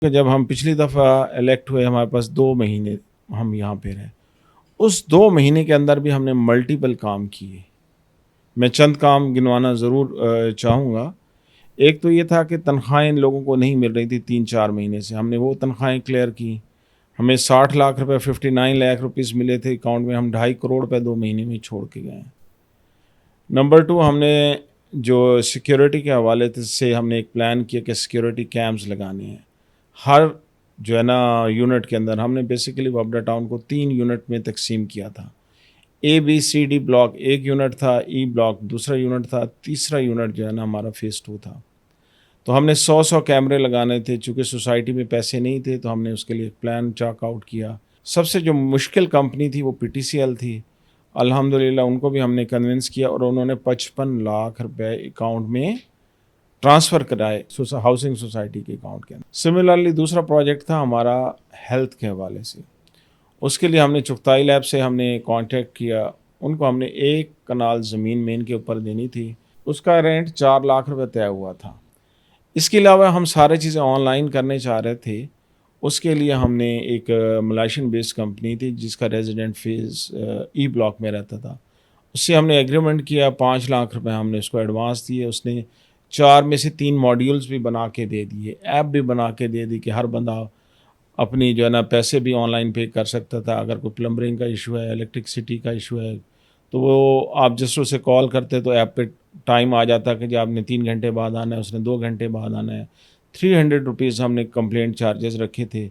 کہ جب ہم پچھلی دفعہ الیکٹ ہوئے ہمارے پاس 2 مہینے ہم یہاں پہ رہے. اس 2 مہینے کے اندر بھی ہم نے ملٹیپل کام کیے. میں چند کام گنوانا ضرور چاہوں گا. ایک تو یہ تھا کہ تنخواہیں ان لوگوں کو نہیں مل رہی تھی 3-4 مہینے سے. ہم نے وہ تنخواہیں کلیئر کی. ہمیں 60 لاکھ روپے 59 لاکھ روپیز ملے تھے اکاؤنٹ میں. ہم 2.5 کروڑ روپے 2 مہینے میں چھوڑ کے گئے ہیں. نمبر 2 ہم نے جو سیکیورٹی کے حوالے سے ہم نے ایک پلان کیا کہ سیکیورٹی کیمپس لگانے ہیں ہر جو ہے نا یونٹ کے اندر. ہم نے بیسیکلی وابڈا ٹاؤن کو 3 یونٹ میں تقسیم کیا تھا. ABCD بلاک ایک یونٹ تھا, ای بلاک دوسرا یونٹ تھا, تیسرا یونٹ جو ہے نا ہمارا فیز 2 تھا. تو ہم نے 100 کیمرے لگانے تھے. چونکہ سوسائٹی میں پیسے نہیں تھے تو ہم نے اس کے لیے ایک پلان چاک آؤٹ کیا. سب سے جو مشکل کمپنی تھی وہ PTCL تھی. الحمدللہ ان کو بھی ہم نے کنونس کیا اور انہوں نے 55 لاکھ روپے اکاؤنٹ میں ٹرانسفر کرائے ہاؤسنگ سوسائٹی کے اکاؤنٹ کے اندر. سملرلی دوسرا پروجیکٹ تھا ہمارا ہیلتھ کے حوالے سے. اس کے لیے ہم نے چغتائی لیب سے ہم نے کانٹیکٹ کیا. ان کو ہم نے 1 کنال زمین مین کے اوپر دینی تھی. اس کا رینٹ 4 لاکھ روپے طے ہوا تھا. اس کے علاوہ ہم سارے چیزیں آن لائن کرنے چاہ رہے تھے. اس کے لیے ہم نے ایک ملائشین بیسڈ کمپنی تھی جس کا ریزیڈنٹ فیز ای بلاک میں رہتا تھا. اس سے ہم نے ایگریمنٹ کیا. 5 لاکھ روپے ہم نے اس کو ایڈوانس دیے. اس نے 4 میں سے 3 ماڈیولز بھی بنا کے دے دیے. ایپ بھی بنا کے دے دی کہ ہر بندہ اپنی جو ہے نا پیسے بھی آن لائن پے کر سکتا تھا. اگر کوئی پلمبرنگ کا ایشو ہے, الیکٹرکسٹی کا ایشو ہے تو وہ آپ جس اسے کال کرتے تو ایپ پہ ٹائم آ جاتا کہ جی آپ نے 3 گھنٹے بعد آنا ہے, اس نے 2 گھنٹے بعد آنا ہے. 300 روپیز ہم نے کمپلینٹ چارجز رکھے تھے.